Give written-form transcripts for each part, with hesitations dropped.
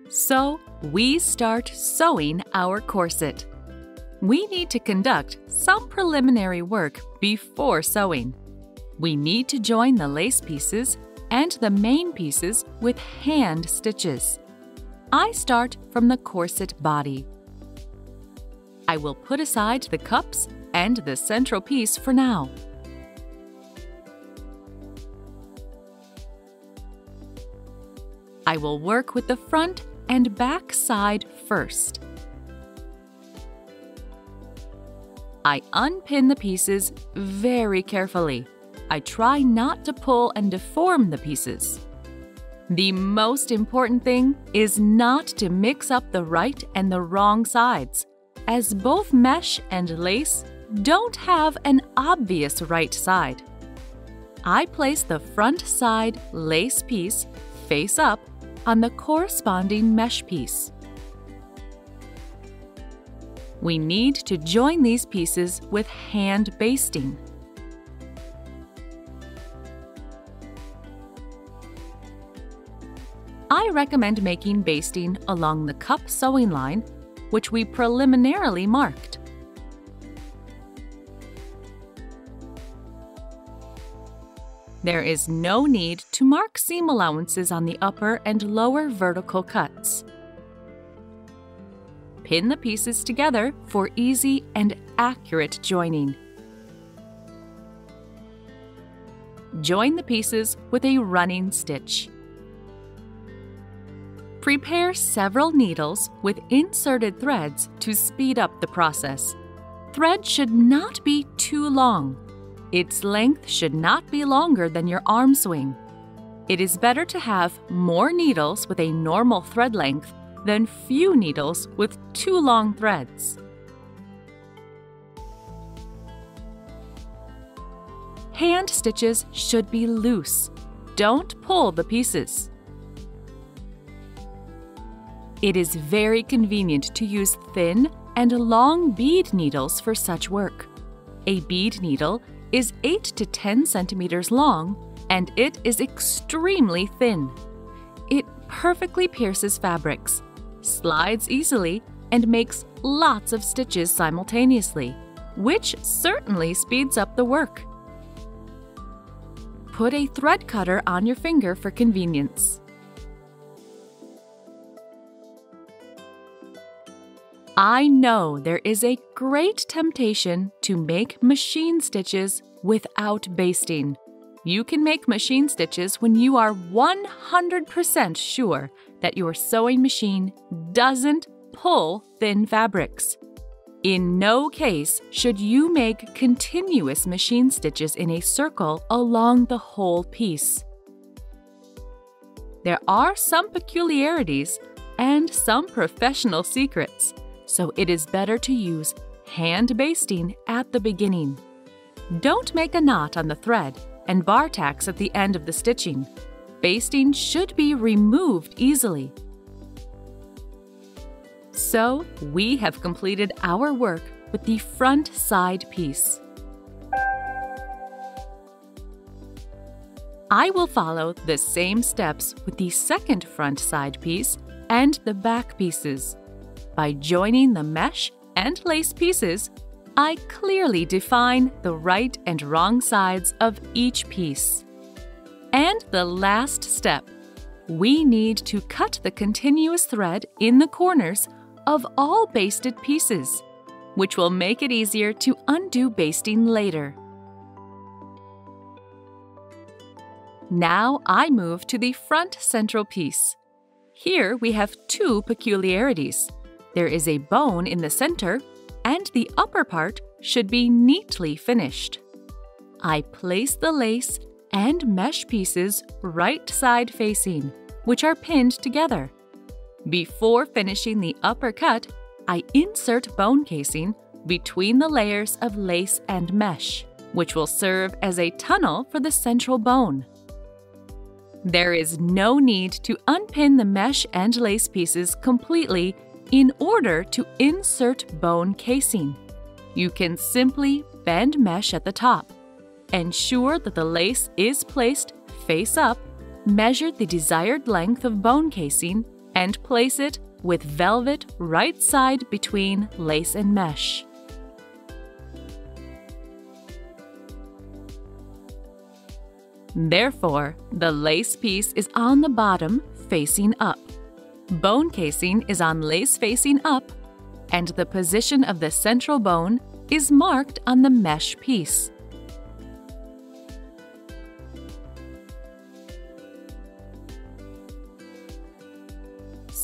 So, we start sewing our corset. We need to conduct some preliminary work before sewing. We need to join the lace pieces and the main pieces with hand stitches. I start from the corset body. I will put aside the cups and the central piece for now. I will work with the front and back side first. I unpin the pieces very carefully. I try not to pull and deform the pieces. The most important thing is not to mix up the right and the wrong sides, as both mesh and lace don't have an obvious right side. I place the front side lace piece face up on the corresponding mesh piece. We need to join these pieces with hand basting. I recommend making basting along the cup sewing line, which we preliminarily marked. There is no need to mark seam allowances on the upper and lower vertical cuts. Pin the pieces together for easy and accurate joining. Join the pieces with a running stitch. Prepare several needles with inserted threads to speed up the process. Thread should not be too long. Its length should not be longer than your arm swing. It is better to have more needles with a normal thread length than few needles with too long threads. Hand stitches should be loose. Don't pull the pieces. It is very convenient to use thin and long bead needles for such work. A bead needle is 8 to 10 centimeters long and it is extremely thin. It perfectly pierces fabrics, slides easily, and makes lots of stitches simultaneously, which certainly speeds up the work. Put a thread cutter on your finger for convenience. I know there is a great temptation to make machine stitches without basting. You can make machine stitches when you are 100% sure that your sewing machine doesn't pull thin fabrics. In no case should you make continuous machine stitches in a circle along the whole piece. There are some peculiarities and some professional secrets, so it is better to use hand basting at the beginning. Don't make a knot on the thread and bar tacks at the end of the stitching. Basting should be removed easily. So, we have completed our work with the front side piece. I will follow the same steps with the second front side piece and the back pieces. By joining the mesh and lace pieces, I clearly define the right and wrong sides of each piece. And the last step, we need to cut the continuous thread in the corners of all basted pieces, which will make it easier to undo basting later. Now I move to the front central piece. Here we have two peculiarities. There is a bone in the center, and the upper part should be neatly finished. I place the lace and mesh pieces right side facing, which are pinned together. Before finishing the upper cut, I insert bone casing between the layers of lace and mesh, which will serve as a tunnel for the central bone. There is no need to unpin the mesh and lace pieces completely in order to insert bone casing. You can simply bend mesh at the top. Ensure that the lace is placed face up, measure the desired length of bone casing, and place it with velvet right side between lace and mesh. Therefore, the lace piece is on the bottom facing up. Bone casing is on lace facing up, and the position of the central bone is marked on the mesh piece.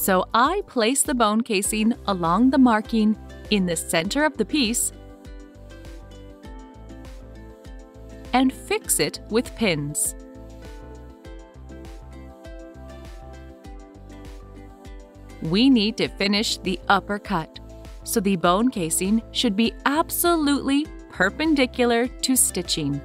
So I place the bone casing along the marking in the center of the piece and fix it with pins. We need to finish the upper cut, so the bone casing should be absolutely perpendicular to stitching.